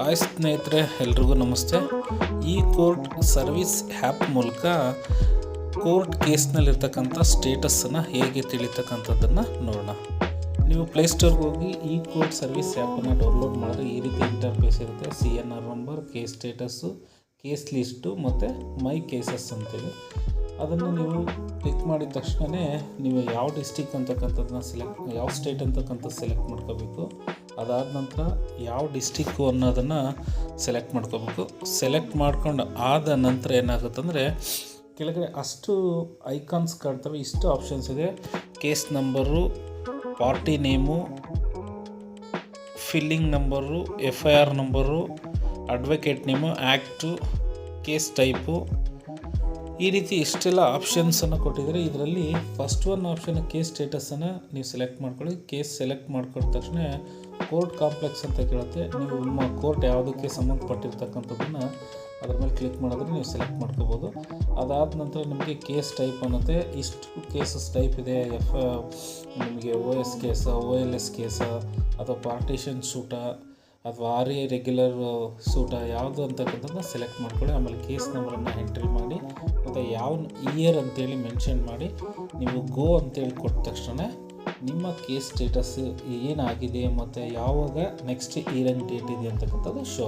Hi ಸ್ನೇಹಿತರೆ, ಎಲ್ರಿಗೂ ನಮಸ್ತೆ. ಈ ಕೋರ್ಟ್ ಸರ್ವಿಸ್ ಆ್ಯಪ್ ಮೂಲಕ ಕೋರ್ಟ್ ಕೇಸ್ನಲ್ಲಿರ್ತಕ್ಕಂಥ ಸ್ಟೇಟಸನ್ನು ಹೇಗೆ ತಿಳಿತಕ್ಕಂಥದ್ದನ್ನು ನೋಡೋಣ. ನೀವು ಪ್ಲೇಸ್ಟೋರ್ಗೆ ಹೋಗಿ ಈ ಕೋರ್ಟ್ ಸರ್ವಿಸ್ ಆ್ಯಪನ್ನು ಡೌನ್ಲೋಡ್ ಮಾಡಿದ್ರೆ ಈ ರೀತಿ ಇಂಟರ್ಫೇಸ್ ಇರುತ್ತೆ. CNR number, case status, case list ಮತ್ತು ಮೈ ಕೇಸಸ್ ಅಂತೇಳಿ. ಅದನ್ನು ನೀವು ಕ್ಲಿಕ್ ಮಾಡಿದ ತಕ್ಷಣವೇ ನೀವು ಯಾವ ಡಿಸ್ಟಿಕ್ ಅಂತಕ್ಕಂಥದ್ದನ್ನ ಯಾವ ಸ್ಟೇಟ್ ಅಂತಕ್ಕಂಥದ್ದು ಸೆಲೆಕ್ಟ್ ಮಾಡ್ಕೋಬೇಕು. ಅದಾದ ನಂತರ ಯಾವ ಡಿಸ್ಟಿಕ್ಕು ಅನ್ನೋದನ್ನು ಸೆಲೆಕ್ಟ್ ಮಾಡ್ಕೋಬೇಕು. ಸೆಲೆಕ್ಟ್ ಮಾಡ್ಕೊಂಡು ಆದ ನಂತರ ಏನಾಗುತ್ತಂದರೆ ಕೆಳಗಡೆ ಅಷ್ಟು ಐಕಾನ್ಸ್ ಕಾಣ್ತವೆ, ಇಷ್ಟು ಆಪ್ಷನ್ಸ್ ಇದೆ. Case number, party name, filling number, FIR number, advocate name, act, case type, ಈ ರೀತಿ ಇಷ್ಟೆಲ್ಲ ಆಪ್ಷನ್ಸನ್ನು ಕೊಟ್ಟಿದ್ದಾರೆ. ಇದರಲ್ಲಿ ಫಸ್ಟ್ ಒನ್ ಆಪ್ಷನ್ ಕೇಸ್ ಸ್ಟೇಟಸನ್ನು ನೀವು ಸೆಲೆಕ್ಟ್ ಮಾಡ್ಕೊಳ್ಳಿ. ಕೇಸ್ ಸೆಲೆಕ್ಟ್ ಮಾಡ್ಕೊಂಡ ತಕ್ಷಣ ಕೋರ್ಟ್ ಕಾಂಪ್ಲೆಕ್ಸ್ ಅಂತ ಕೇಳುತ್ತೆ. ನೀವು ನಿಮ್ಮ ಕೋರ್ಟ್ ಯಾವುದಕ್ಕೆ ಸಂಬಂಧಪಟ್ಟಿರ್ತಕ್ಕಂಥದ್ದನ್ನು ಅದ್ರ ಮೇಲೆ ಕ್ಲಿಕ್ ಮಾಡಿದ್ರೆ ನೀವು ಸೆಲೆಕ್ಟ್ ಮಾಡ್ಕೋಬೋದು. ಅದಾದ ನಂತರ ನಿಮಗೆ ಕೇಸ್ ಟೈಪ್ ಅನ್ನುತ್ತೆ. ಇಷ್ಟು ಕೇಸಸ್ ಟೈಪ್ ಇದೆ. ನಿಮಗೆ OS ಕೇಸ, OLS ಕೇಸ, ಅಥವಾ ಪಾರ್ಟಿಷನ್ ಸೂಟ, ಅಥವಾ RA ರೆಗ್ಯುಲರ್ ಸೂಟ, ಯಾವುದು ಅಂತಕ್ಕಂಥದ್ದನ್ನ ಸೆಲೆಕ್ಟ್ ಮಾಡ್ಕೊಳ್ಳಿ. ಆಮೇಲೆ ಕೇಸ್ ನಂಬರನ್ನು ಎಂಟ್ರಿ ಮಾಡಿ ಮತ್ತು ಯಾವ ಇಯರ್ ಅಂತೇಳಿ ಮೆನ್ಷನ್ ಮಾಡಿ ನೀವು ಗೋ ಅಂತೇಳಿ ಕೊಟ್ಟ ತಕ್ಷಣ ನಿಮ್ಮ ಕೇಸ್ ಸ್ಟೇಟಸ್ ಏನಾಗಿದೆ ಮತ್ತು ಯಾವಾಗ ನೆಕ್ಸ್ಟ್ ಹಿಯರಿಂಗ್ ಡೇಟ್ ಇದೆ ಅಂತಕ್ಕಂಥದ್ದು ಶೋ